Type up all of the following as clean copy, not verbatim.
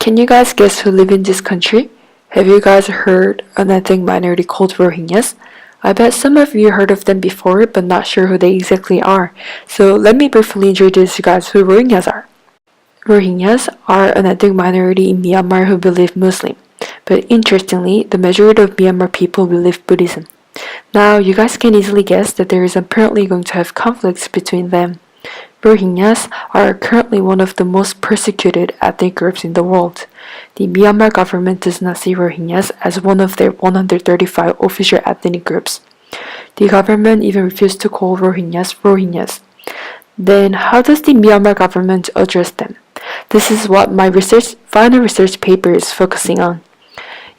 Can you guys guess who live in this country? Have you guys heard an ethnic minority called Rohingyas? I bet some of you heard of them before, but not sure who they exactly are. So let me briefly introduce you guys who Rohingyas are. Rohingyas are an ethnic minority in Myanmar who believe Muslim. But interestingly, the majority of Myanmar people believe Buddhism. Now, you guys can easily guess that there is apparently going to have conflicts between them. Rohingyas are currently one of the most persecuted ethnic groups in the world. The Myanmar government does not see Rohingyas as one of their 135 official ethnic groups. The government even refused to call Rohingyas Rohingyas. Then, how does the Myanmar government address them? This is what my final research paper is focusing on.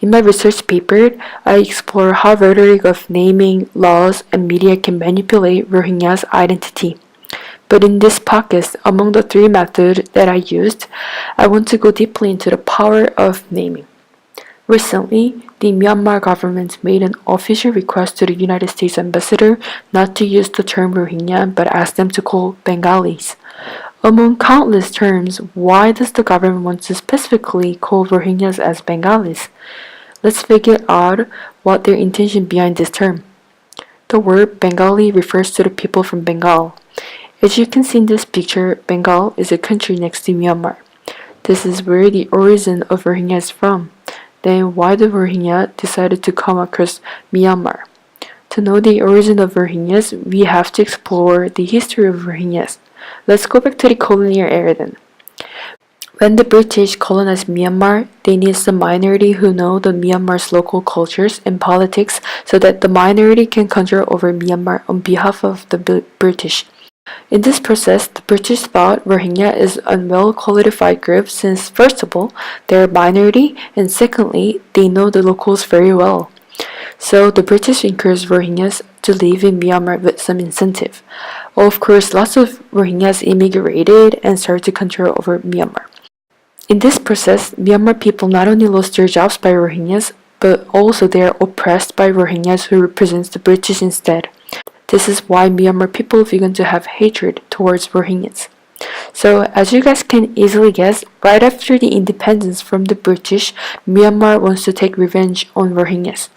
In my research paper, I explore how rhetoric of naming, laws, and media can manipulate Rohingyas' identity. But in this podcast, among the three methods that I used, I want to go deeply into the power of naming. Recently, the Myanmar government made an official request to the United States ambassador not to use the term Rohingya but asked them to call Bengalis. Among countless terms, why does the government want to specifically call Rohingyas as Bengalis? Let's figure out what their intention behind this term. The word Bengali refers to the people from Bengal. As you can see in this picture, Bengal is a country next to Myanmar. This is where the origin of Rohingya is from. Then why the Rohingya decided to come across Myanmar? To know the origin of Rohingyas, we have to explore the history of Rohingyas. Let's go back to the colonial era then. When the British colonized Myanmar, they need some minority who know the Myanmar's local cultures and politics so that the minority can control over Myanmar on behalf of the British. In this process, the British thought Rohingya is a well-qualified group since, first of all, they're a minority, and secondly, they know the locals very well. So the British encouraged Rohingyas to live in Myanmar with some incentive. Of course, lots of Rohingyas immigrated and started to control over Myanmar. In this process, Myanmar people not only lost their jobs by Rohingyas, but also they are oppressed by Rohingyas who represents the British instead. This is why Myanmar people began to have hatred towards Rohingyas. So, as you guys can easily guess, right after the independence from the British, Myanmar wants to take revenge on Rohingyas.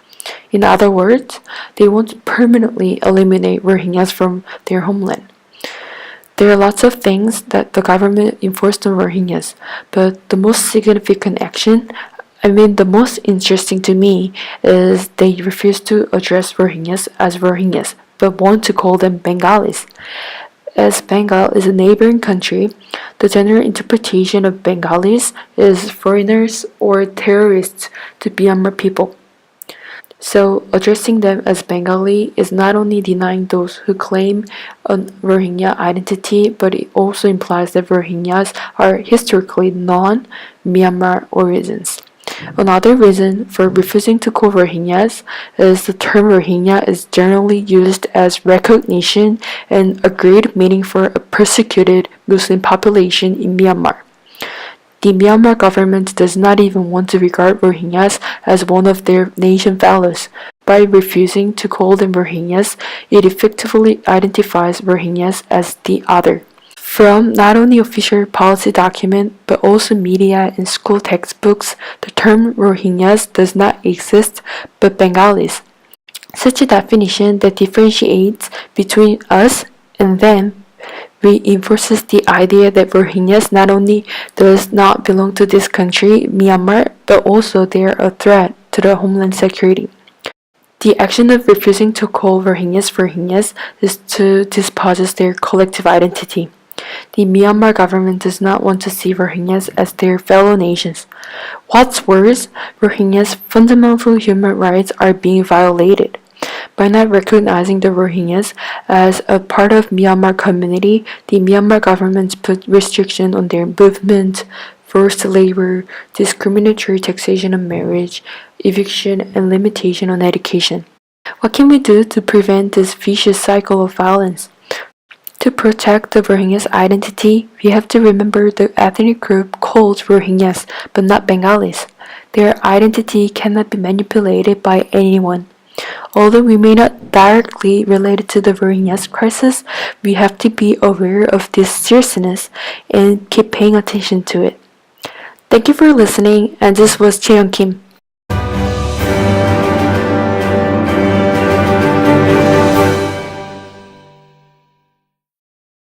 In other words, they want to permanently eliminate Rohingyas from their homeland. There are lots of things that the government enforced on Rohingyas, but the most significant action, the most interesting to me, is they refuse to address Rohingyas as Rohingyas, but want to call them Bengalis. As Bengal is a neighboring country, the general interpretation of Bengalis is foreigners or terrorists to Myanmar people. So, addressing them as Bengali is not only denying those who claim a Rohingya identity, but it also implies that Rohingyas are historically non-Myanmar origins. Another reason for refusing to call Rohingyas is the term Rohingya is generally used as recognition and agreed meaning for a persecuted Muslim population in Myanmar. The Myanmar government does not even want to regard Rohingyas as one of their nation fellows. By refusing to call them Rohingyas, it effectively identifies Rohingyas as the other. From not only official policy document but also media and school textbooks, the term Rohingyas does not exist but Bengalis. Such a definition that differentiates between us and them reinforces the idea that Rohingyas not only does not belong to this country, Myanmar, but also they are a threat to the homeland security. The action of refusing to call Rohingyas is to dispossess their collective identity. The Myanmar government does not want to see Rohingyas as their fellow nations. What's worse, Rohingyas' fundamental human rights are being violated. By not recognizing the Rohingyas as a part of Myanmar community, the Myanmar government put restriction on their movement, forced labor, discriminatory taxation on marriage, eviction, and limitation on education. What can we do to prevent this vicious cycle of violence? To protect the Rohingyas' identity, we have to remember the ethnic group called Rohingyas, but not Bengalis. Their identity cannot be manipulated by anyone. Although we may not directly relate it to the Rohingyas crisis, we have to be aware of this seriousness and keep paying attention to it. Thank you for listening, and this was Chaeyoung Kim.